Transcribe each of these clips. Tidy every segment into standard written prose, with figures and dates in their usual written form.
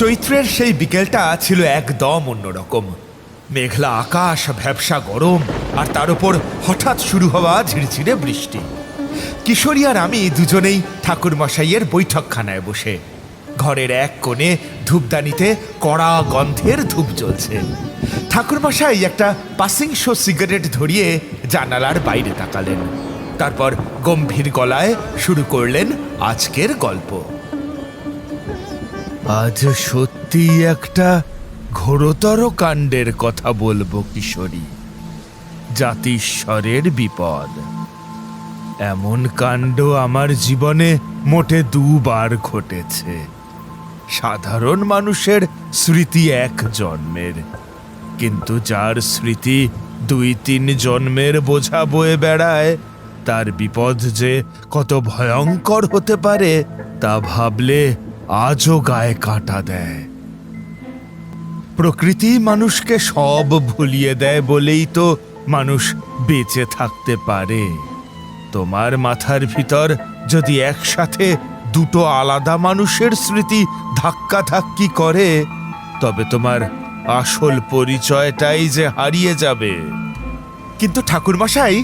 চৈত্রের সেই বিকেলটা ছিল একদম অন্যরকম। মেঘলা আকাশ, ভ্যাপসা গরম, আর তার উপর হঠাৎ শুরু হওয়া ঝিরঝিরে বৃষ্টি। কিশোরী আর আমি দুজনেই ঠাকুরমশাইয়ের বৈঠকখানায় বসে। ঘরের এক কোণে ধূপদানিতে কড়া গন্ধের ধূপ জ্বলছে। ঠাকুরমশাই একটা পাসিং শো সিগারেট ধরিয়ে জানালার বাইরে তাকালেন। তারপর গম্ভীর গলায় শুরু করলেন আজকের গল্প। আজ সত্যি একটা ঘোরতর কাণ্ডের কথা বলবো কিশোরী। জাতিশ্বরের বিপদ। এমন কাণ্ড আমার জীবনে মোটে দুবার ঘটেছে। সাধারণ মানুষের স্মৃতি এক জন্মের, কিন্তু যার স্মৃতি 2-3 জন্মের বোঝা বয়ে বেড়ায়, তার বিপদ যে কত ভয়ঙ্কর হতে পারে তা ভাবলে আজও গায়ে কাঁটা দেয়। প্রকৃতি মানুষকে সব ভুলিয়ে দেয় বলেই তো মানুষ বেঁচে থাকতে পারে। তোমার মাথার ভিতর যদি একসাথে দুটো আলাদা মানুষের স্মৃতি ধাক্কাধাক্কি করে, তবে তোমার আসল পরিচয়টাই যে হারিয়ে যাবে। কিন্তু ঠাকুরমশাই,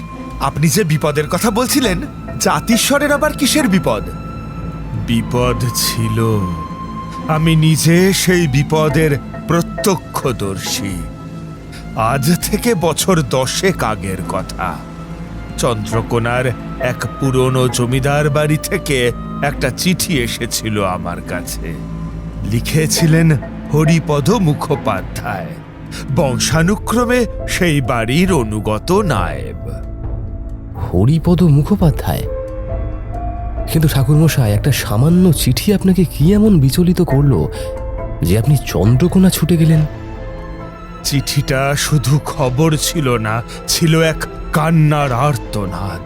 আপনি যে বিপদের কথা বলছিলেন, জাতিশ্বরের আবার কিসের বিপদ? বিপদ ছিল। আমি নিজে সেই বিপদের প্রত্যক্ষদর্শী। আজ থেকে বছর 10 আগের কথা। চন্দ্রকোনার এক পুরনো জমিদার বাড়ি থেকে একটা চিঠি এসেছিল আমার কাছে। লিখেছিলেন হরিপদ মুখোপাধ্যায়, বংশানুক্রমে সেই বাড়ির অনুগত নায়েব। হরিপদ মুখোপাধ্যায়? কিন্তু ঠাকুরমশাই, একটা সামান্য চিঠি আপনাকে কি এমন বিচলিত করলো যে আপনি চন্দ্রকোনা ছুটে গেলেন? চিঠিটা শুধু খবর ছিল না, ছিল এক কান্নার আর্তনাদ।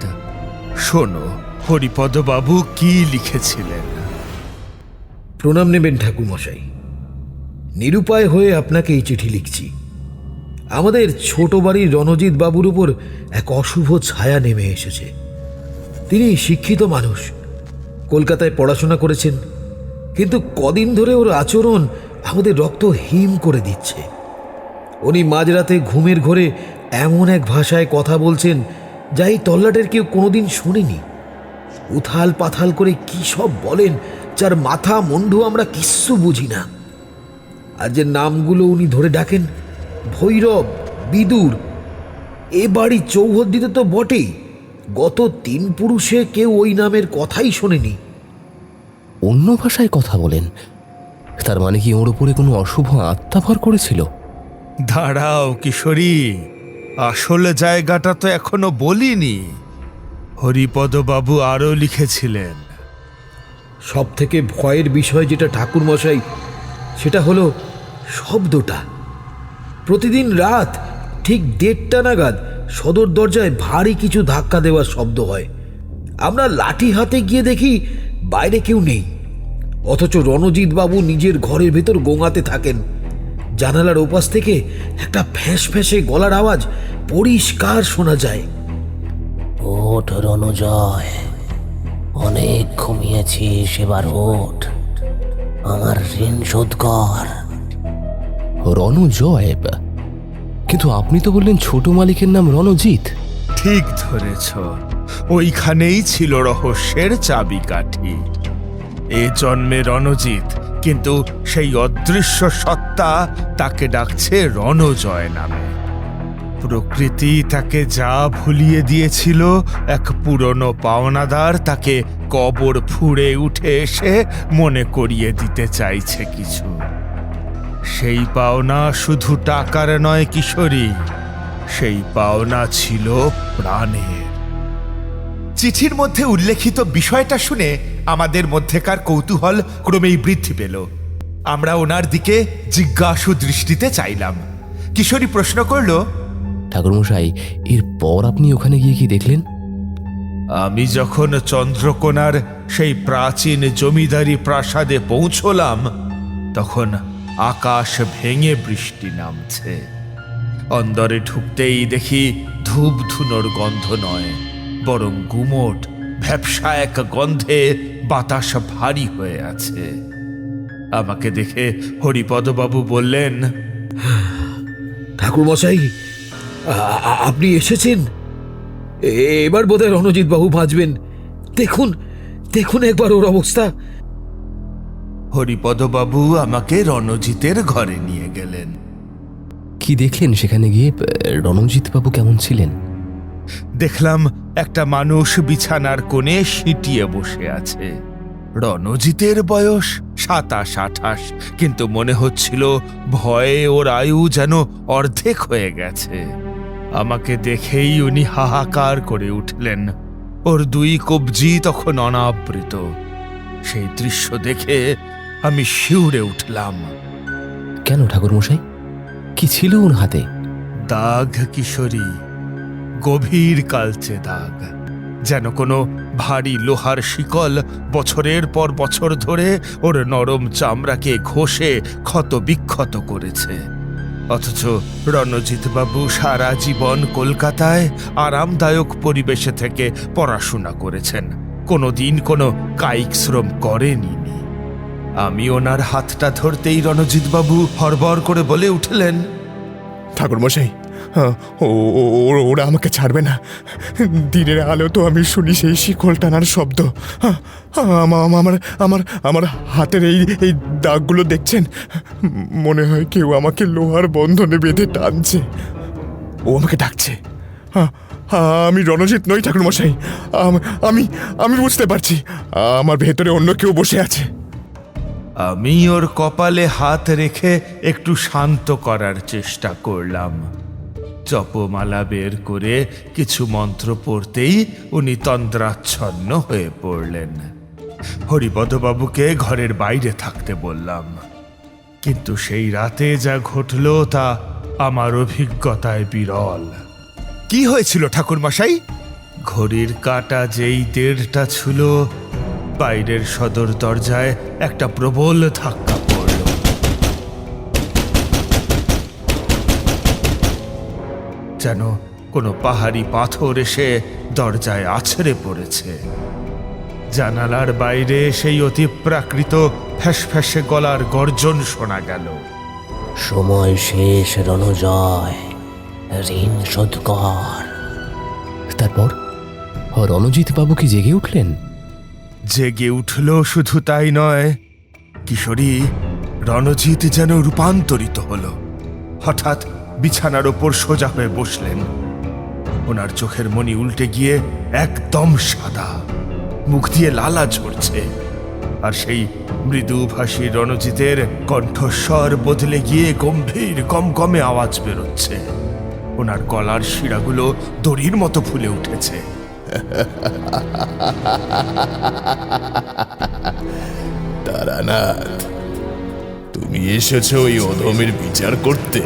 শোনো হরিপদ বাবু কি লিখেছিলেন। প্রণাম নেবেন ঠাকুরমশাই। নিরুপায় হয়ে আপনাকে এই চিঠি লিখছি। আমাদের ছোট বাড়ির রণজিৎ বাবুর উপর এক অশুভ ছায়া নেমে এসেছে। তিনি শিক্ষিত মানুষ, কলকাতায় পড়াশোনা করেছেন, কিন্তু কদিন ধরে ওর আচরণ আমাদের রক্ত হিম করে দিচ্ছে। উনি মাঝরাতে ঘুমের ঘোরে এমন এক ভাষায় কথা বলছেন যা এই তল্লাটের কেউ কোনোদিন শোনেনি। উথাল পাথাল করে কি সব বলেন, যার মাথা মুন্ডু আমরা কিচ্ছু বুঝি না। আর যে নামগুলো উনি ধরে ডাকেন, ভৈরব, বিদুর, এ বাড়ি চৌহদ্দিতে তো বটেই, গত 3 পুরুষে কেউ ওই নামের কথাই শোনেনি। অন্য ভাষায় কথা বলেন? তার মানে কি ওর উপরে কোনো অশুভ আত্মা ভর করেছিল? দাঁড়াও কিশোরী, আসল জায়গাটা তো এখনো বলিনি। হরিপদ বাবু আরো লিখেছিলেন। সব থেকে ভয়ের বিষয় যেটা ঠাকুরমশাই, সেটা হলো শব্দটা। প্রতিদিন রাত ঠিক 1:30 নাগাদ সদর দরজায় ভারী কিছু ধাক্কা দেওয়ার শব্দ হয়। আমরা লাঠি হাতে গিয়ে দেখি বাইরে কেউ নেই, অথচ রণজিৎ বাবু নিজের ঘরের ভেতর গোঙাতে থাকেন। জানালার ওপাশ থেকে একটা ফ্যাঁস ফ্যাঁসে গলার আওয়াজ পরিষ্কার শোনা যায়। ওঠ রণজয়, অনেক ঘুমিয়েছিস, এবার ওঠ, আমার ঋণ শোধ কর। রণজয়? কিন্তু আপনি তো বললেন ছোট মালিকের নাম রণজিৎ। ঠিক ধরেছ, ওইখানেই ছিল রহস্যের চাবিকাঠি। এ জন্মে রণজিৎ, কিন্তু সেই অদৃশ্য সত্তা তাকে ডাকছে রণজয় নামে। প্রকৃতি তাকে যা ভুলিয়ে দিয়েছিল, এক পুরনো পাওনাদার তাকে কবর ফুঁড়ে উঠে এসে মনে করিয়ে দিতে চাইছে কিছু। সেই পাওনা শুধু টাকার নয় কিশোরী, সেই পাওনা ছিল প্রাণের। চিঠির মধ্যে উল্লেখিত বিষয়টা শুনে আমাদের মধ্যেকার কৌতূহল ক্রমেই বৃদ্ধি পেল। আমরা ওনার দিকে জিজ্ঞাসু দৃষ্টিতে চাইলাম। কিশোরী প্রশ্ন করল, ঠাকুরমশাই, এরপর আপনি ওখানে গিয়ে কি দেখলেন? আমি যখন চন্দ্রকোনার সেই প্রাচীন জমিদারি প্রাসাদে পৌঁছলাম, তখন আকাশ ভেঙে বৃষ্টি নামছে। অন্দরে ঢুকতেই দেখি ধূপ ধুনোর গন্ধ নয়, বরং গুমোট ভ্যাপসা এক গন্ধে বাতাস ভারী হয়ে আছে। আমাকে দেখে হরিপদবাবু বললেন, ঠাকুরমশাই, আপনি এসেছেন। এবার বোধহয় রণজিৎ বাবু বাঁচবেন। দেখুন দেখুন একবার ওর অবস্থা। হরিপদবাবু আমাকে রণজিতের ঘরে নিয়ে গেলেন। কি দেখলেন সেখানে গিয়ে? রণজিৎ বাবু কেমন ছিলেন? দেখলাম একটা মানুষ বিছানার কোণে সিঁটিয়ে বসে আছে। রণজিতের বয়স 27-28, কিন্তু মনে হচ্ছিল ভয়ে ওর আয়ু যেন অর্ধেক হয়ে গেছে। আমাকে দেখেই উনি হাহাকার করে উঠলেন। ওর 2 কবজি তখন অনাবৃত। সেই দৃশ্য দেখে আমি শিউরে উঠলাম। কেন ঠাকুরমশাই, কি ছিল ওর হাতে? দাগ কিশোরী, গভীর কালচে দাগ, যেন কোনো ভারী লোহার শিকল বছরের পর বছর ধরে ওর নরম চামড়াকে ঘষে ক্ষত বিক্ষত করেছে। অথচ রণজিৎবাবু সারা জীবন কলকাতায় আরামদায়ক পরিবেশে থেকে পড়াশোনা করেছেন, কোনোদিন কোনো কায়িক শ্রম করেনি। আমি ওনার হাতটা ধরতেই রণজিৎবাবু হড়বড় করে বলে উঠলেন, ঠাকুরমশাই, ওরা আমাকে ছাড়বে না। দিনের আলো তো আমি শুনি সেই শিকল টানার শব্দ। আমার আমার আমার হাতের এই দাগগুলো দেখছেন, মনে হয় কেউ আমাকে লোহার বন্ধনে বেঁধে টানছে। ও আমাকে ডাকছে। আমি রণজিৎ নই ঠাকুরমশাই। আমি আমি বুঝতে পারছি আমার ভেতরে অন্য কেউ বসে আছে। আমি ওর কপালে হাত রেখে একটু শান্ত করার চেষ্টা করলাম। জপমালা বের করে কিছু মন্ত্র পড়তেই উনি তন্দ্রাচ্ছন্ন হয়ে পড়লেন। হরিপদবাবুকে ঘরের বাইরে থাকতে বললাম, কিন্তু সেই রাতে যা ঘটল তা আমার অভিজ্ঞতায় বিরল। কি হয়েছিল ঠাকুরমশাই? ঘড়ির কাঁটা যেই 1:30 ছিল, বাইরের সদর দরজায় একটা প্রবল ধাক্কা পড়ল। যেন কোনো পাহাড়ি পাথর এসে দরজায় আছড়ে পড়েছে। জানালার বাইরে সেই অতিপ্রাকৃত ফ্যাসফ্যাসে গলার গর্জন শোনা গেল। সময় শেষ রণজয়, ঋণ শোধ কর। তারপর রণজিৎ বাবু কি জেগে উঠলেন? জেগে উঠল শুধু তাই নয়, কিশোরী রণজিৎ যেন রূপান্তরিত হলো। হঠাৎ বিছানার ওপর সোজা হয়ে বসলেন। ওনার চোখের মণি উল্টে গিয়ে একদম সাদা, মুখ দিয়ে লালা ঝরছে, আর সেই মৃদুভাষী রণজিতের কণ্ঠস্বর বদলে গিয়ে গম্ভীর কমকমে আওয়াজ বেরোচ্ছে। ওনার গলার শিরাগুলো দড়ির মতো ফুলে উঠেছে। তারানাথ, তুমি এসেছো ওই অধমের বিচার করতে?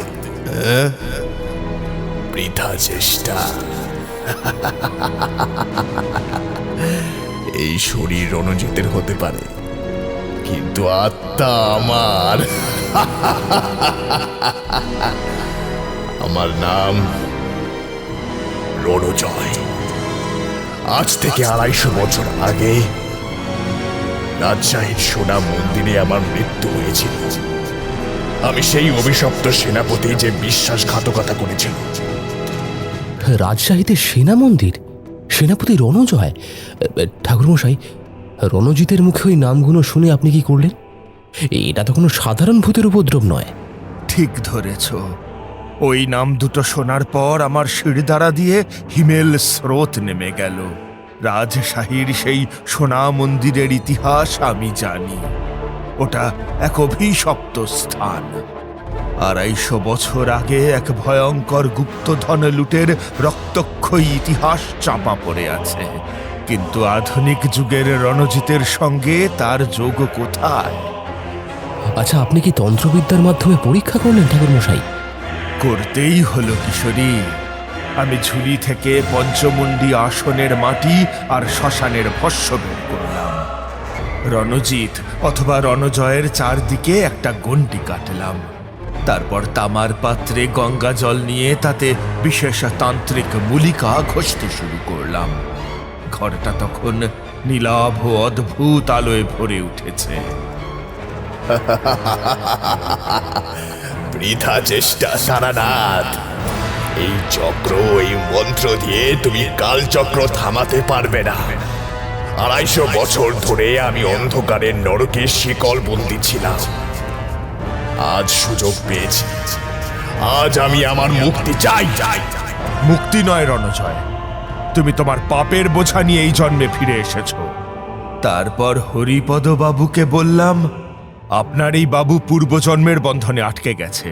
বৃথা চেষ্টা। এই শরীর রণজিতের হতে পারে, কিন্তু আত্মা আমার। আমার নাম রণজয়। আজ থেকে 250 বছর আগে রাজশাহীর সোনা মন্দিরে আমার মৃত্যু হয়েছিল। আমি সেই অভিশপ্ত সেনাপতি যে বিশ্বাসঘাতকতা করেছিল। রাজশাহীতে সেনা মন্দির, সেনাপতি রণজয়। ঠাকুরমশাই, রণজিতের মুখে ওই নামগুলো শুনে আপনি কি করলেন? এটা তো কোনো সাধারণ ভূতের উপদ্রব নয়। ঠিক ধরেছ। ওই নাম দুটো শোনার পর আমার শিরদাঁড়া দিয়ে হিমেল স্রোত নেমে গেল। রাজশাহীর সেই সোনা মন্দিরের ইতিহাস আমি জানি। ওটা এক অভিশপ্ত স্থান। 250 বছর আগে এক ভয়ঙ্কর গুপ্তধন লুটের রক্তক্ষয়ী ইতিহাস চাপা পড়ে আছে, কিন্তু আধুনিক যুগের রণজিতের সঙ্গে তার যোগ কোথায়? আচ্ছা, আপনি কি তন্ত্রবিদ্যার মাধ্যমে পরীক্ষা করলেন ঠাকুরমশাই? করতেই হলো কিশোরী। আমি ঝুলি থেকে পঞ্চমুণ্ডী আসনের মাটি আর শ্মশানের ভস্য বের করলাম। রণজিৎ অথবা রণজয়ের চারদিকে একটা গণ্ডি কাটলাম। তারপর তামার পাত্রে গঙ্গা জল নিয়ে তাতে বিশেষ তান্ত্রিক মূলিকা ঘষতে শুরু করলাম। ঘরটা তখন নীলাভ অদ্ভুত আলোয় ভরে উঠেছে। বৃথা চেষ্টা সারানাথ। এই চক্র, এই মন্ত্র দিয়ে তুমি কালচক্র থামাতে পারবে না। 250 বছর ধরে আমি অন্ধকারের নরকে শিকল বন্দী ছিলাম। আজ সুযোগ পেয়েছি, আজ আমি আমার মুক্তি চাই। মুক্তি নয় রণজয়, তুমি তোমার পাপের বোঝা নিয়ে এই জন্মে ফিরে এসেছো। তারপর হরিপদ বাবুকে বললাম, আপনার এই বাবু পূর্বজন্মের বন্ধনে আটকে গেছে।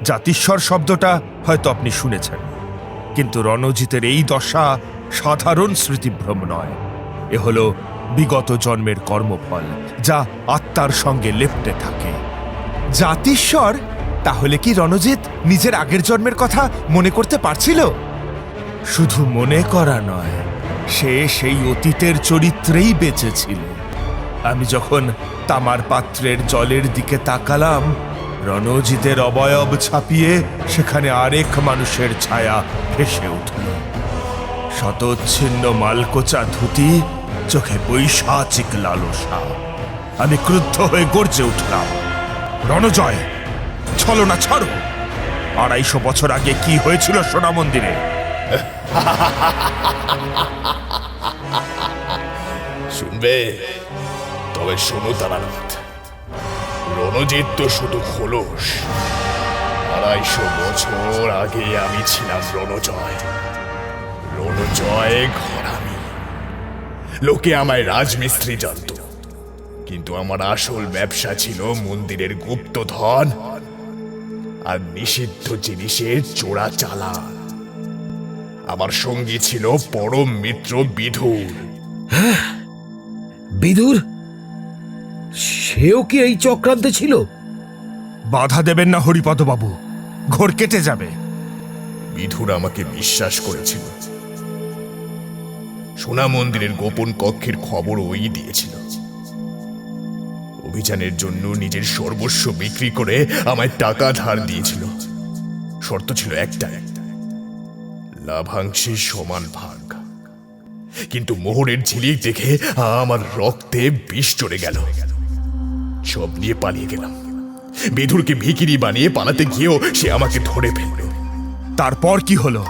জাতিস্বর শব্দটা হয়তো আপনি শুনেছেন, কিন্তু রণজিতের এই দশা সাধারণ স্মৃতিভ্রম নয়। এ হলো বিগত জন্মের কর্মফল, যা আত্মার সঙ্গে লেপ্টে থাকে। জাতিস্বর? তাহলে কি রণজিৎ নিজের আগের জন্মের কথা মনে করতে পারছিল? শুধু মনে করা নয়, সে সেই অতীতের চরিত্রেই বেঁচে ছিল। আমি যখন তামার পাত্রের জলের দিকে তাকালাম, রণজিতের অবয়ব ছাপিয়ে সেখানে আরেক মানুষের ছায়া ভেসে উঠল। শতচ্ছিন্ন মালকোচা ধুতি, চোখে বৈশাচিক লালসা। আমি ক্রুদ্ধ হয়ে গর্জে উঠলাম, রণজয়, ছলনা ছাড়ো। 250 বছর আগে কি হয়েছিল সোনা মন্দিরে? শুনবে? তবে শোনো তারানাথ, রণজিৎ তো শুধু খোলস। 250 বছর আগে আমি ছিলাম রণজয়। রণজয় ঘরামি। লোকে আমায় রাজমিস্ত্রি জানত, কিন্তু আমার আসল ব্যবসা ছিল মন্দিরের গুপ্তধন আর নিষিদ্ধ জিনিসের চোরা চালান। আমার সঙ্গী ছিল পরম মিত্র বিধুর। বিদুর? সেও কি এই চক্রান্তে ছিল? বাধা দেবেন না হরিপদ বাবু, ঘোর কেটে যাবে। বিধুর আমাকে বিশ্বাস করেছিল। সোনা মন্দিরের গোপন কক্ষের খবর ওই দিয়েছিল। অভিযানের জন্য নিজের সর্বস্ব বিক্রি করে আমায় টাকা ধার দিয়েছিল। শর্ত ছিল একটাই, লাভাংশে সমান ভাগ। কিন্তু মোহরের ঝিলিক দেখে আমার রক্তে বিষ চড়ে গেল। সব নিয়ে পালিয়ে গেলাম। বিধুরকে ভিখিরি বানিয়ে পালাতে গিয়েও সে আমাকে ধরে ফেলল। তারপর কি হলো?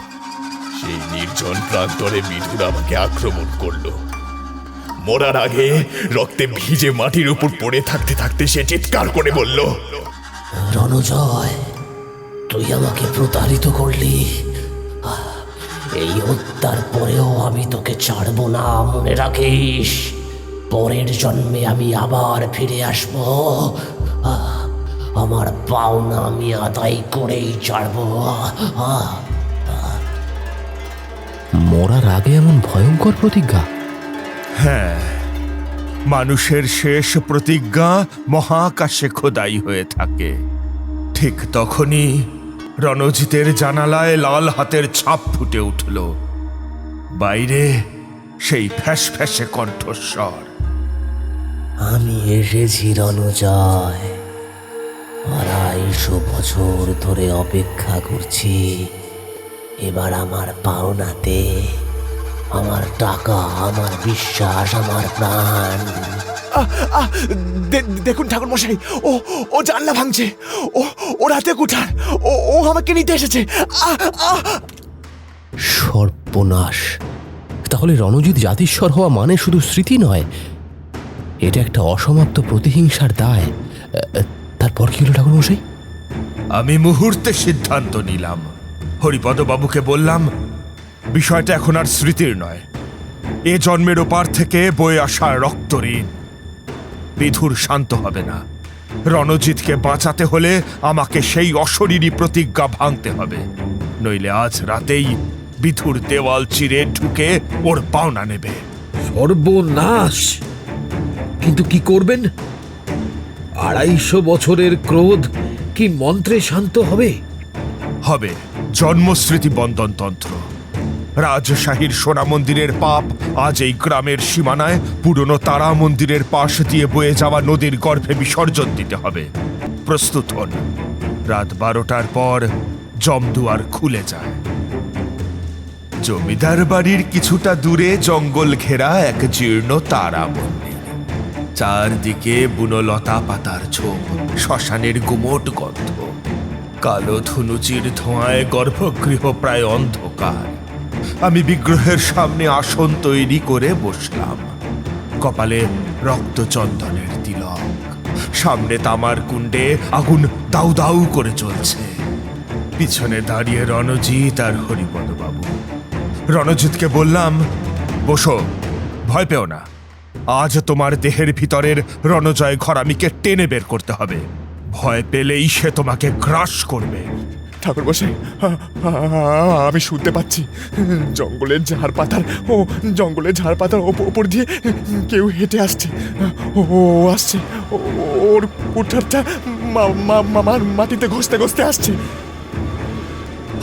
সেই নির্জন প্রান্তরে বিধুর আমাকে আক্রমণ করলো। মরার আগে রক্তে ভিজে মাটির উপর পড়ে থাকতে থাকতে সে চিৎকার করে বলল, রণজয়, তুই আমাকে প্রতারিত করলি। এই হত্যার পরেও আমি তোকে ছাড়বো না, মনে রাখিস। পরের জন্মে আমি আবার ফিরে আসব। আমার পাওনা আমি আদায় করেই ছাড়বো। মরার আগে এমন ভয়ঙ্কর প্রতিজ্ঞা? হ্যাঁ, মানুষের শেষ প্রতিজ্ঞা মহাকাশে খোদাই হয়ে থাকে। ঠিক তখনই রণজিতের জানালায় লাল হাতের ছাপ ফুটে উঠল। বাইরে সেই ফ্যাস ফ্যাসে কণ্ঠস্বর, আমি এসেছি রণজয়। 250 বছর ধরে অপেক্ষা করছি। এবার আমার পাওনাতে, আমার টাকা, আমার বিশ্বাস, আমার প্রাণ। দেখুন ঠাকুর মশাই, ও জানলা ভাঙছে। ও রাতে কুঠার, ও আমাকে নিতে এসেছে। সর্বনাশ! তাহলে রণজিৎ জাতিস্বর হওয়া মানে শুধু স্মৃতি নয়, এটা একটা অসমাপ্ত প্রতিহিংসার দায়। তারপর কি হলো ঠাকুরমশাই? আমি মুহূর্তে সিদ্ধান্ত নিলাম। হরিপদ বাবুকে বললাম, বিষয়টা এখন আর স্মৃতির নয়, এ জন্মের ওপার থেকে বয়ে আসা রক্ত ঋণ। বিধুর শান্ত হবে না। রণজিৎকে বাঁচাতে হলে আমাকে সেই অশরীরী প্রতিজ্ঞা ভাঙতে হবে, নইলে আজ রাতেই বিধুর দেওয়াল চিরে ঢুকে ওর পাওনা নেবে। সর্বনাশ! কিন্তু কি করবেন? 250 বছরের ক্রোধ কি মন্ত্রে শান্ত হবে? হবে জন্মস্মৃতি বন্দন তন্ত্র। রাজশাহীর সোনা মন্দিরের পাপ আজ এই গ্রামের সীমানায় পুরনো তারা মন্দিরের পাশ দিয়ে বয়ে যাওয়া নদীর গর্ভে বিসর্জন দিতে হবে। প্রস্তুত হন, রাত 12টার পর জমদুয়ার খুলে যায়। জমিদার বাড়ির কিছুটা দূরে জঙ্গল ঘেরা এক জীর্ণ তারা মন্দির। চারদিকে বুনো লতা পাতার ঝোপ, শ্মশানের গুমোট গন্ধ, কালো ধুনুচির ধোঁয়ায় গর্ভগৃহ প্রায় অন্ধকার। আমি বিগ্রহের সামনে আসন তৈরি করে বসলাম, কপালে রক্তচন্দনের তিলক, সামনে তামার কুণ্ডে আগুন দাউ দাউ করে চলছে। পিছনে দাঁড়িয়ে রণজিৎ আর হরিপদ বাবু। রণজিৎকে বললাম, বসো, ভয় পেও না, আজ তোমার দেহের ভিতরের রণজয় ঘরামিকে টেনে বের করতে হবে। ভয় পেলেই সে তোমাকে গ্রাস করবে। ঠাকুর মশাই, আমি শুনতে পাচ্ছি জঙ্গলের ঝাড় পাতার জঙ্গলের ঝাড় পাতার ওপর দিয়ে কেউ হেঁটে আসছে। ও আসছে, ওর কুঠারটা মাটিতে ঘষতে ঘষতে আসছে।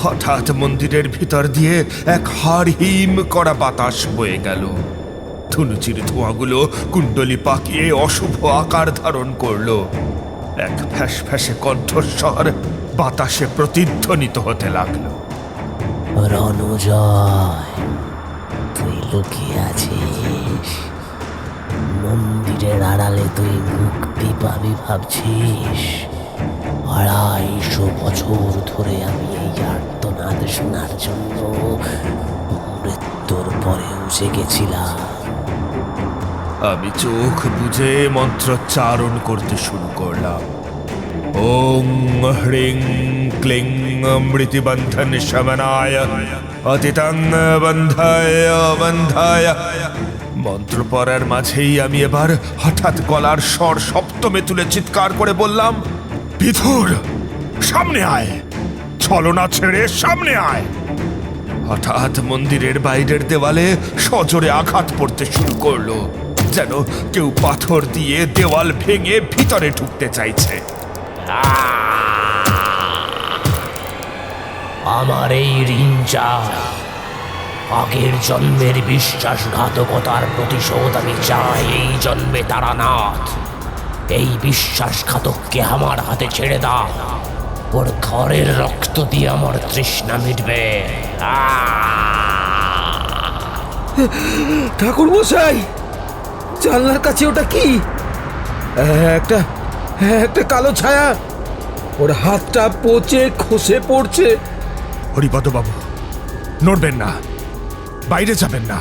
হঠাৎ মন্দিরের ভিতর দিয়ে এক হাড় হিম করা বাতাস বয়ে গেল। ধুনুচির ধোঁয়াগুলো কুণ্ডলি পাকিয়ে অশুভ আকার ধারণ করলো। এক ফ্যাস ফ্যাসে কণ্ঠস্বর বাতাসে প্রতিধ্বনিত হতে লাগলো। রণজয়, তুই লুকিয়ে আছিস। মন্দিরের আড়ালে তুই মুক্তি পাবি ভাবছিস? 250 বছর ধরে আমি এই আর্তনাদ শোনার জন্য মৃত্যুর পরেও জেগেছিলাম। আমি চোখ বুজে মন্ত্রোচ্চারণ করতে শুরু করলাম। ওং হ্রিং ক্লিং অমৃতিবন্ধন শমনায় অতিতং বন্ধায় বন্ধায়। মন্ত্র পড়ার মাঝেই আমি এবার হঠাৎ গলার স্বর সপ্তমে তুলে চিৎকার করে বললাম, বিধুর, সামনে আয়, ছলনা ছেড়ে সামনে আয়। হঠাৎ মন্দিরের বাইরের দেওয়ালে সজোরে আঘাত পড়তে শুরু করলো, যেন কেউ পাথর দিয়ে দেওয়াল ভেঙে ভিতরে ঢুকতে চাইছে। আমার এই রিঞ্জা, আগের জন্মের বিশ্বাসঘাতকতার প্রতিশোধ আমি চাই এই জন্মে তারানাথ। এই বিশ্বাসঘাতককে আমার হাতে ছেড়ে দাও, ওর ঘরের রক্ত দিয়ে আমার তৃষ্ণা মিটবে। ঠাকুর মশাই, জানলার কাছে ওটা কি? একটা একটা কালো ছায়া, ওর হাতটা পচে খসে পড়ছে। হরিপদ বাবু, নড়বেন না, বাইরে যাবেন না।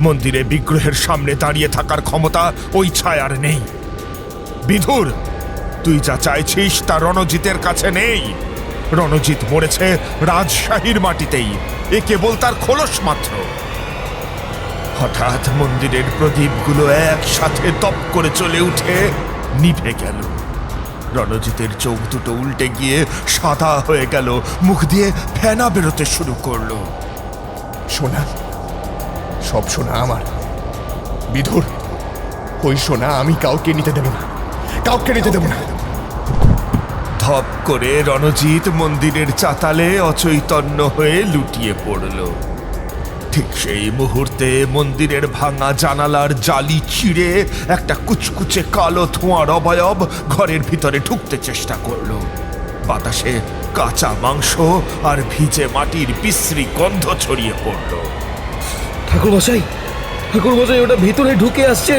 মন্দিরে বিগ্রহের সামনে দাঁড়িয়ে থাকার ক্ষমতা ওই ছায়ার নেই। বিধুর, তুই যা চাইছিস তা রণজিতের কাছে নেই। রণজিৎ মরেছে রাজশাহীর মাটিতেই, এ কেবল তার খোলস মাত্র। হঠাৎ মন্দিরের প্রদীপগুলো একসাথে দপ করে চলে উঠে নিভে গেল। রণজিতের চোখ দুটো উল্টে গিয়ে সাদা হয়ে গেল, মুখ দিয়ে ফেনা বেরোতে শুরু করলো। সোনা, সব সোনা আমার। বিধুর, ওই সোনা আমি কাউকে নিতে দেব না, কাউকে নিতে দেব না। ধপ করে রণজিৎ মন্দিরের চাতালে অচৈতন্য হয়ে লুটিয়ে পড়ল। ঠিক সেই মুহূর্তে মন্দিরের ভাঙা জানালার জালি ছিঁড়ে একটা কুচকুচে কালো ধোঁয়ার অবয়ব ঘরের ভিতরে ঢুকতে চেষ্টা করলো। বাতাসে কাঁচা মাংস আর ভিজে মাটির বিশ্রী গন্ধ ছড়িয়ে পড়ল। ঠাকুর মশাই, ওটা ভিতরে ঢুকে আসছে।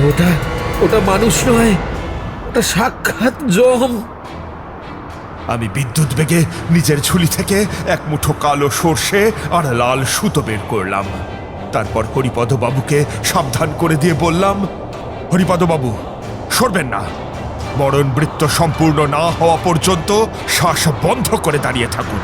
ওটা ওটা মানুষ নয়, ওটা সাক্ষাৎ যম। আমি বিদ্যুৎ বেগে নিজের ঝুলি থেকে এক মুঠো কালো সর্ষে আর লাল সুতো বের করলাম। তারপর হরিপদ বাবুকে সাবধান করে দিয়ে বললাম, হরিপদ বাবু, সরবেন না। মরণ বৃত্ত সম্পূর্ণ না হওয়া পর্যন্ত শ্বাস বন্ধ করে দাঁড়িয়ে থাকুন।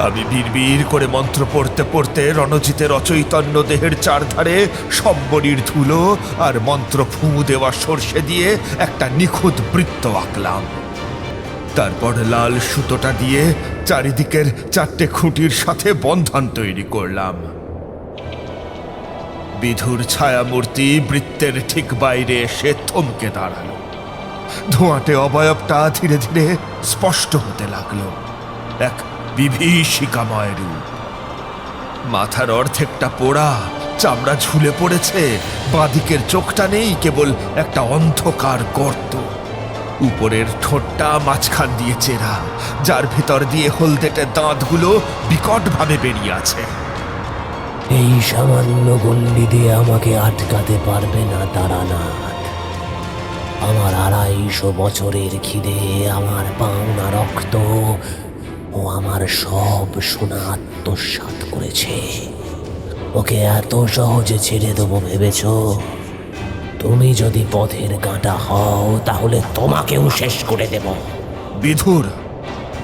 আমি বিড়বিড় করে মন্ত্র পড়তে পড়তে রণজিতের অচৈতন্য দেহের চারধারে সম্বরীর ধুলো আর মন্ত্র ফু দেওয়া সর্ষে দিয়ে একটা নিখুঁত বৃত্ত আঁকলাম। তারপর লাল সুতোটা দিয়ে চারিদিকের 4টে খুঁটির সাথে বন্ধন তৈরি করলাম। বিধুর ছায়ামূর্তি বৃত্তের ঠিক বাইরে এসে থমকে দাঁড়ালো। ধোঁয়াটে অবয়বটা ধীরে ধীরে স্পষ্ট হতে লাগলো, এক বিভীষিকাময় রূপ। মাথার অর্ধেকটা পোড়া, চামড়া ঝুলে পড়েছে, বাঁদিকের চোখটা নেই, কেবল একটা অন্ধকার গর্ত। উপরের ঠোঁটটা মাঝখান দিয়ে চেরা, যার ভিতর দিয়ে হলদেটে দাঁতগুলো বিকটভাবে বেরিয়ে আছে। এই সামান্য গণ্ডি দিয়ে আমাকে আটকাতে পারবে না তারানাথ। আমার 250 বছরের খিদে, আমার পাওনা রক্ত ও আমার সব সোনা আত্মসাৎ করেছে। ওকে এত সহজে ছেড়ে দেবো ভেবেছ? তুমি যদি পথের কাঁটা হও তাহলে তোমাকেও শেষ করে দেব। বিধুর,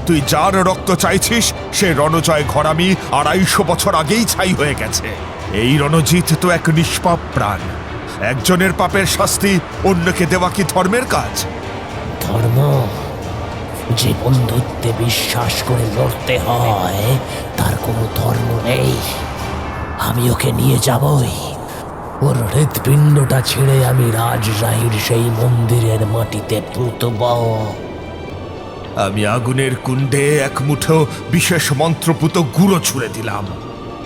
তুই যার রক্ত চাইছিস সে রণজয় ঘরামি 250 বছর আগেই ছাই হয়ে গেছে। এই রণজিৎ তো এক নিষ্পাপ প্রাণ। একজনের পাপের শাস্তি অন্যকে দেওয়া কি ধর্মের কাজ? ধর্ম? যে বন্ধুত্বে বিশ্বাস করে লড়তে হয় তার কোনো ধর্ম নেই। আমি ওকে নিয়ে যাবই। ওর হৃৎপিণ্ডটা ছেড়ে আমি রাজশাহীর সেই মন্দিরের মাটিতে পুঁতব। আমি আগুনের কুণ্ডে এক মুঠো বিশেষ মন্ত্রপুত গুঁড়ো ছুঁড়ে দিলাম।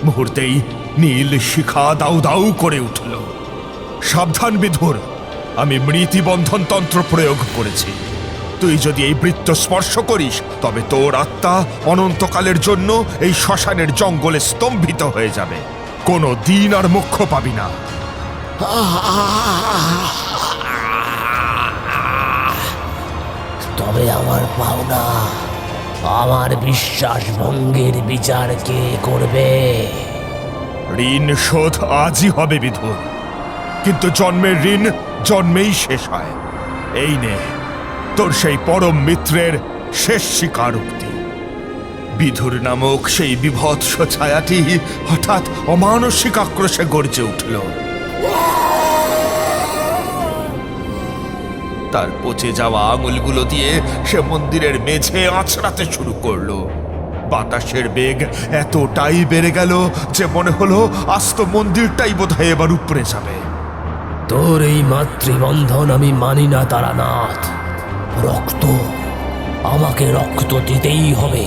মুহূর্তেই নীল শিখা দাউ দাউ করে উঠল। সাবধান বিধুর, আমি মৃতিবন্ধন তন্ত্র প্রয়োগ করেছি। তুই যদি এই বৃত্ত স্পর্শ করিস তবে তোর আত্মা অনন্তকালের জন্য এই শ্মশানের জঙ্গলে স্তম্ভিত হয়ে যাবে। কোনো দিন আর মোক্ষ পাবি না। তবে আমার পাওনা, আমার বিশ্বাস ভঙ্গের বিচার কে করবে? ঋণ শোধ আজই হবে বিধুর, কিন্তু জন্মের ঋণ জন্মেই শেষ হয়। এই নে তোর সেই পরম মিত্রের শেষ স্বীকারোক্তি। বিধুর নামক সেই বিভৎস ছায়াটি হঠাৎ অমানসিক আক্রোশে গর্জে উঠল। তার পচে যাওয়া আঙুলগুলো দিয়ে সে মন্দিরের মেঝে আঁচড়াতে শুরু করলো। বাতাসের বেগ এতটাই বেড়ে গেল যে মনে হলো আস্ত মন্দিরটাই বোধহয় এবার উপরে যাবে। তোর এই মাতৃবন্ধন আমি মানি না তারানাথ। রক্ত, আমাকে রক্ত দিতেই হবে।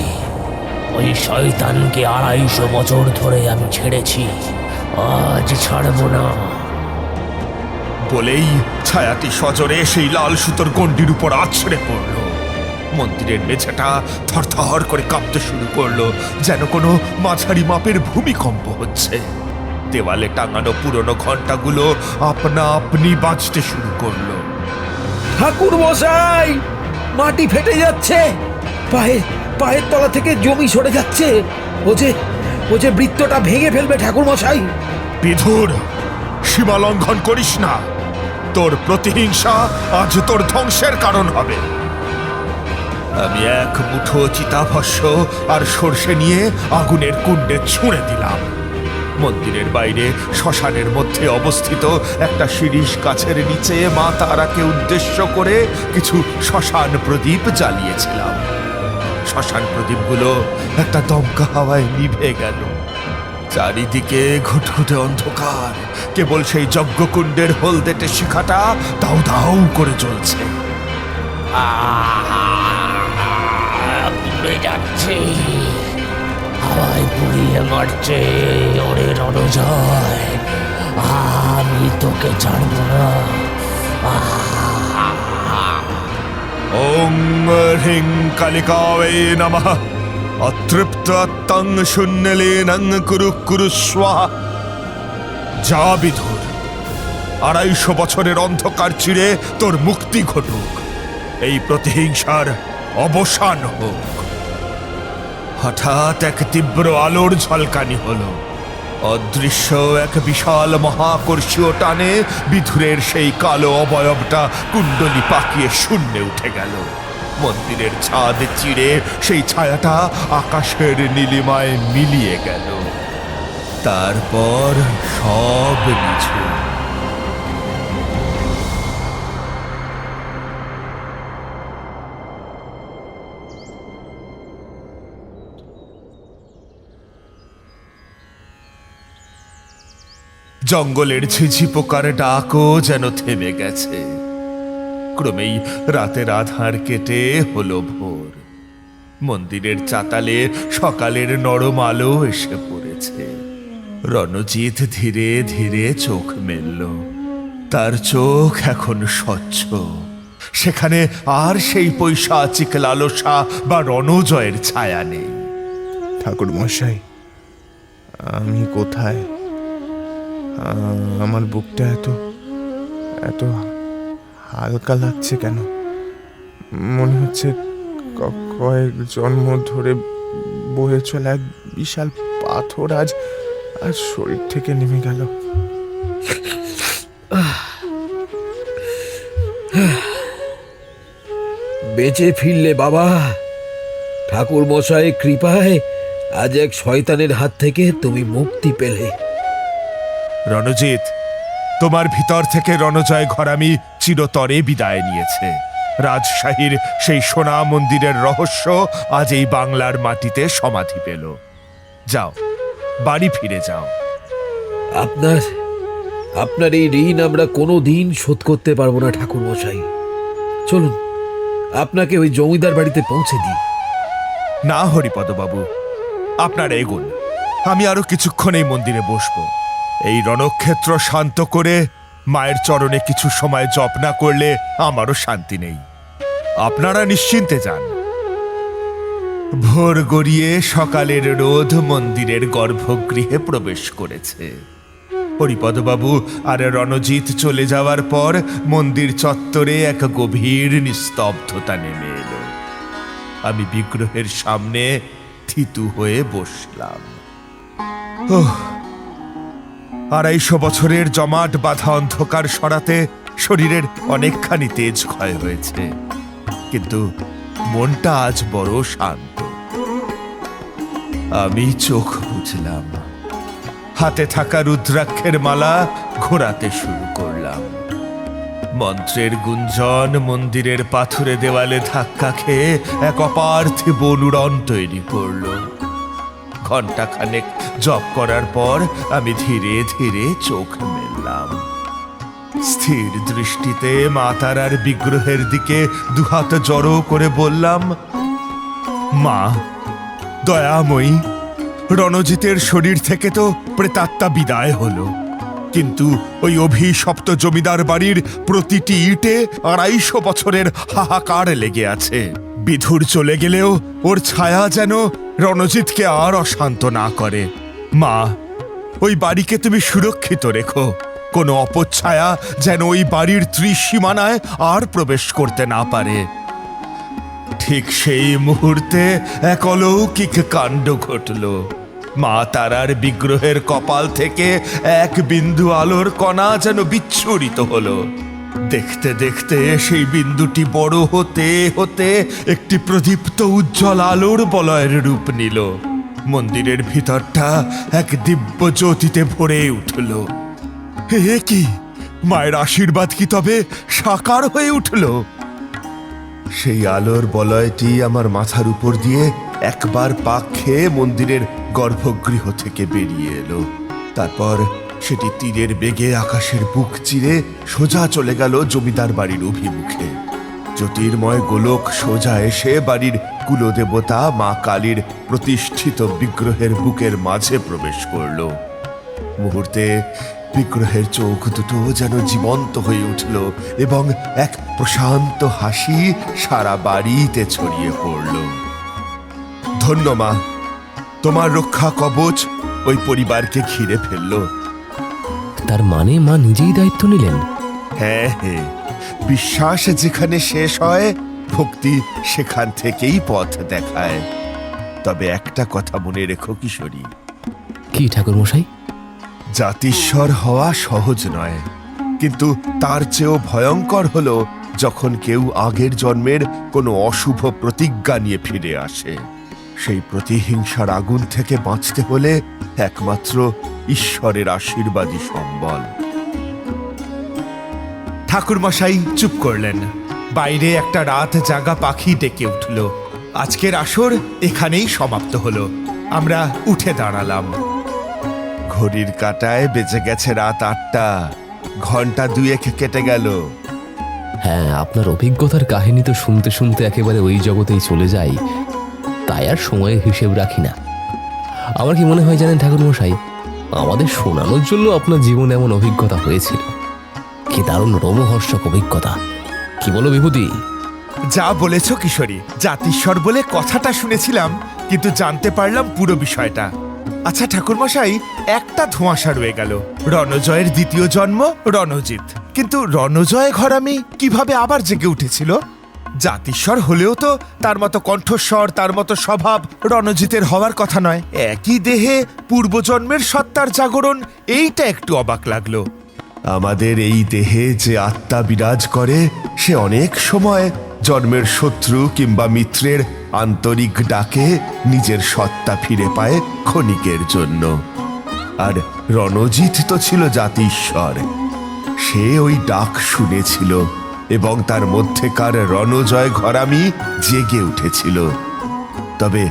ওই শয়তানকে 250 বছর ধরে আমি ছেড়েছি, আজ ছাড়বো না। বলেই ছায়াটি সজোরে সেই লাল সুতোর গণ্ডির উপর আছড়ে পড়ল। মন্দিরের মেঝেটা থরথর করে কাঁপতে শুরু করলো, যেন কোনো মাঝারি মাপের ভূমিকম্প হচ্ছে। দেওয়ালে টাঙানো পুরনো ঘণ্টাগুলো আপনা আপনি বাজতে শুরু করলো। ঠাকুর মশাই, মাটি ফেটে যাচ্ছে, পায়ের তলা থেকে জমি সরে যাচ্ছে। ও যে বৃত্তটা ভেঙে ফেলবে ঠাকুর মশাই। বিধুর, সীমা লঙ্ঘন করিস না। তোর প্রতিহিংসা আজ তোর ধ্বংসের কারণ হবে। আমি এক মুঠো চিতাভস্য আর সর্ষে নিয়ে আগুনের কুণ্ডে ছুঁড়ে দিলাম। মন্দিরের বাইরে শ্মশানের মধ্যে অবস্থিত একটা শিরীষ গাছের নিচে মা তারাকে উদ্দেশ্য করে কিছু শ্মশান প্রদীপ জ্বালিয়েছিলাম। শ্মশান প্রদীপগুলো একটা দমকা হাওয়ায় নিভে গেল। চারিদিকে ঘুটঘুটে অন্ধকার, কেবল সেই যজ্ঞকুণ্ডের হলদেটে শিখাটা দাউ দাউ করে জ্বলছে। পুড়ে যাচ্ছে, হাওয়ায় পুড়িয়ে মারছে। ওরে রণজয়, আমি তোকে ছাড়ব না। ওং হ্রিং কালিকায়ে নমঃ। অতৃপ্ত তং শূন্যলেনং কুরু কুরু স্বাহা। যা বিধুর, 250 বছরের অন্ধকার চিরে তোর মুক্তি ঘটুক। এই প্রতিহিংসার অবসান হোক। হঠাৎ এক তীব্র আলোর ঝলকানি হলো। অদৃশ্য এক বিশাল মহাকর্ষীয় টানে বিধুরের সেই কালো অবয়বটা কুণ্ডলি পাকিয়ে শূন্যে উঠে গেল। মন্দিরের ছাদ চিড়ে সেই ছায়াটা আকাশের নীলিমায় মিলিয়ে গেল। তারপর সব নিঝুম। জঙ্গলের ঝিঝি পোকার ডাকও যেন থেমে গেছে। ক্রমেই রাতের আধার কেটে হলো ভোর। মন্দিরের চাতালে সকালের নরম আলো এসে পড়েছে। রণজিৎ ধীরে ধীরে চোখ মেলল। তার চোখ এখন স্বচ্ছ। সেখানে আর সেই পৈশাচিক লালসা বা রণজয়ের ছায়া নেই। ঠাকুর মশাই, আমি কোথায়? আমার বুকটা এত এত হালকা লাগছে কেন? মনে হচ্ছে কয়েক জন্ম ধরে বয়ে চলা এক বিশাল পাথর আজ আজ শরীর থেকে নেমে গেল। বেঁচে ফিরলে বাবা। ঠাকুর মশাই কৃপায় আজ এক শয়তানের হাত থেকে তুমি মুক্তি পেলে। রণজিৎ, তোমার ভিতর থেকে রণজয় ঘরামি চিরতরে বিদায় নিয়েছে। রাজশাহীর সেই সোনা মন্দিরের রহস্য আজ এই বাংলার মাটিতে সমাধি পেল। যাও, বাড়ি ফিরে যাও। আপনার আপনার এই ঋণ আমরা কোনো দিন শোধ করতে পারবো না ঠাকুর মশাই। চলুন আপনাকে ওই জমিদার বাড়িতে পৌঁছে দিই। না হরিপদ বাবু, আপনার এগুন। আমি আরো কিছুক্ষণ এই মন্দিরে বসবো। এই রণক্ষেত্র শান্ত করে মায়ের চরণে কিছু সময় জপ না করলে আমারও শান্তি নেই। আপনারা নিশ্চিন্তে যান। ভোর গড়িয়ে সকালের রোদ মন্দিরের গর্ভগৃহে প্রবেশ করেছে। হরিপদবাবু আর রণজিৎ চলে যাওয়ার পর মন্দির চত্বরে এক গভীর নিস্তব্ধতা নেমে এলো। আমি বিগ্রহের সামনে থিতু হয়ে বসলাম। 250 বছরের জমাট বাঁধা অন্ধকার সরাতে শরীরের অনেকখানি তেজ ক্ষয় হয়েছে, কিন্তু মনটা আজ বড় শান্ত। আমি চোখ বুঝলাম, হাতে থাকা রুদ্রাক্ষের মালা ঘোরাতে শুরু করলাম। মন্ত্রের গুঞ্জন মন্দিরের পাথুরে দেওয়ালে ধাক্কা খেয়ে এক অপার্থিব অনুরণ তৈরি করল। ঘণ্টাখানেক জপ করার পর আমি ধীরে ধীরে চোখ মেললাম। স্থির দৃষ্টিতে মা তারার বিগ্রহের দিকে দুহাত জড়ো করে বললাম, মা দয়াময়ী, রণজিতের শরীর থেকে তো প্রেতাত্মা বিদায় হলো, কিন্তু ওই অভিশপ্ত জমিদার বাড়ির প্রতিটি ইটে 250 বছরের হাহাকার লেগে আছে। বিধুর চলে গেলেও ওর ছায়া যেন রণজিৎকে আর অশান্ত না করে। মা, ওই বাড়িকে তুমি সুরক্ষিত রেখো। কোনো অপচ্ছায়া যেন ওই বাড়ির ত্রিসীমানায় আর প্রবেশ করতে না পারে। ঠিক সেই মুহূর্তে এক অলৌকিক কাণ্ড ঘটল। মা তারার বিগ্রহের কপাল থেকে এক বিন্দু আলোর কণা যেন বিচ্ছুরিত হলো। দেখতে দেখতে সেই বিন্দুটি বড় হতে হতে একটি প্রদীপ্ত উজ্জ্বল আলোর বলয়ের রূপ নিল। মন্দিরের ভিতরটা এক দিব্য জ্যোতিতে ভরে উঠল। হে কি, মায়ের আশীর্বাদ কি তবে সাকার হয়ে উঠল? সেই আলোর বলয়টি আমার মাথার উপর দিয়ে একবার পাক খেয়ে মন্দিরের গর্ভগৃহ থেকে বেরিয়ে এলো। তারপর সেটি তীরের বেগে আকাশের বুক চিরে সোজা চলে গেল জমিদার বাড়ির অভিমুখে। জ্যোতির্ময় গোলক সোজা এসে বাড়ির কুলদেবতা মা কালীর প্রতিষ্ঠিত বিগ্রহের বুকের মাঝে প্রবেশ করল। মুহূর্তে বিগ্রহের চোখ দুটো যেন জীবন্ত হয়ে উঠল এবং এক প্রশান্ত হাসি সারা বাড়িতে ছড়িয়ে পড়ল। ধন্য মা, তোমার রক্ষা কবচ ওই পরিবারকে ঘিরে ফেলল। তার মানে মা নিজেই দায়িত্ব নিলেন? হ্যাঁ হ্যাঁ, বিশ্বাস যেখানে শেষ হয় ভক্তি সেখান থেকেই পথ দেখায়। তবে একটা কথা মনে রেখো কিশোরী। কি ঠাকুর মশাই? জাতিস্বর হওয়া সহজ নয়, কিন্তু তার চেয়েও ভয়ঙ্কর হলো যখন কেউ আগের জন্মের কোনো অশুভ প্রতিজ্ঞা নিয়ে ফিরে আসে। সেই প্রতিহিংসার আগুন থেকে বাঁচতে হলে একমাত্র ঈশ্বরের আশীর্বাদই সম্বল। ঠাকুরমশাই চুপ করলেন। বাইরে একটা রাত জাগা পাখি ডেকে উঠল। আজকের আসর এখানেই সমাপ্ত হলো। আমরা উঠে দাঁড়ালাম। ঘড়ির কাঁটায় বেজে গেছে রাত 8টা। ঘন্টা 2 কেটে গেল। হ্যাঁ, আপনার অভিজ্ঞতার কাহিনী তো শুনতে শুনতে একেবারে ওই জগতেই চলে যাই, তাই আর সময়ের হিসেব রাখি না। আমার কি মনে হয় জানেন ঠাকুর মশাই, আমাদের শোনানোর জন্য আপনার জীবনে এমন অভিজ্ঞতা হয়েছিল। কি দারুণ রোমহর্ষক অভিজ্ঞতা, কি বলো বিভূতি? যা বলেছ কিশোরী, জাতিস্বর বলে কথাটা শুনেছিলাম, কিন্তু জানতে পারলাম পুরো বিষয়টা। আচ্ছা ঠাকুরমশাই, একটা ধোঁয়াশা রয়ে গেল। রণজয়ের দ্বিতীয় জন্ম রণজিৎ, কিন্তু রণজয় ঘরামি কিভাবে আবার জেগে উঠেছিল? জাতিস্বর হলেও তো তার মতো কণ্ঠস্বর, তার মতো স্বভাব রণজিতের হওয়ার কথা নয়। একই দেহে পূর্বজন্মের সত্তার জাগরণ, এইটা একটু অবাক লাগলো। আমাদের এই দেহে যে আত্মা বিরাজ করে, সে অনেক সময় জন্মের শত্রু কিংবা মিত্রের আন্তরিক ডাকে নিজের সত্তা ফিরে পায় ক্ষণিকের জন্য। আর রণজিৎ তো ছিল জাতিস্বর, সে ওই ডাক শুনেছিল এবং তার মধ্যেকার রণজয় ঘরামি জেগে উঠেছিল। তবে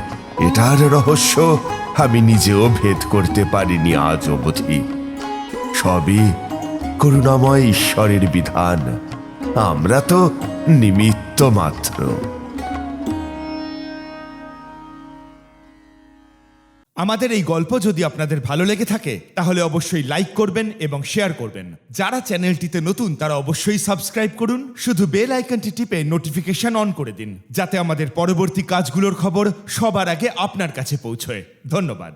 এটার রহস্য আমি নিজেও ভেদ করতে পারিনি আজ অবধি। সবই করুণাময় ঈশ্বরের বিধান, আমরা তো নিমিত্ত মাত্র। আমাদের এই গল্প যদি আপনাদের ভালো লেগে থাকে তাহলে অবশ্যই লাইক করবেন এবং শেয়ার করবেন। যারা চ্যানেলটিতে নতুন তারা অবশ্যই সাবস্ক্রাইব করুন। শুধু বেল আইকনটি টিপে নোটিফিকেশন অন করে দিন, যাতে আমাদের পরবর্তী কাজগুলোর খবর সবার আগে আপনার কাছে পৌঁছয়। ধন্যবাদ।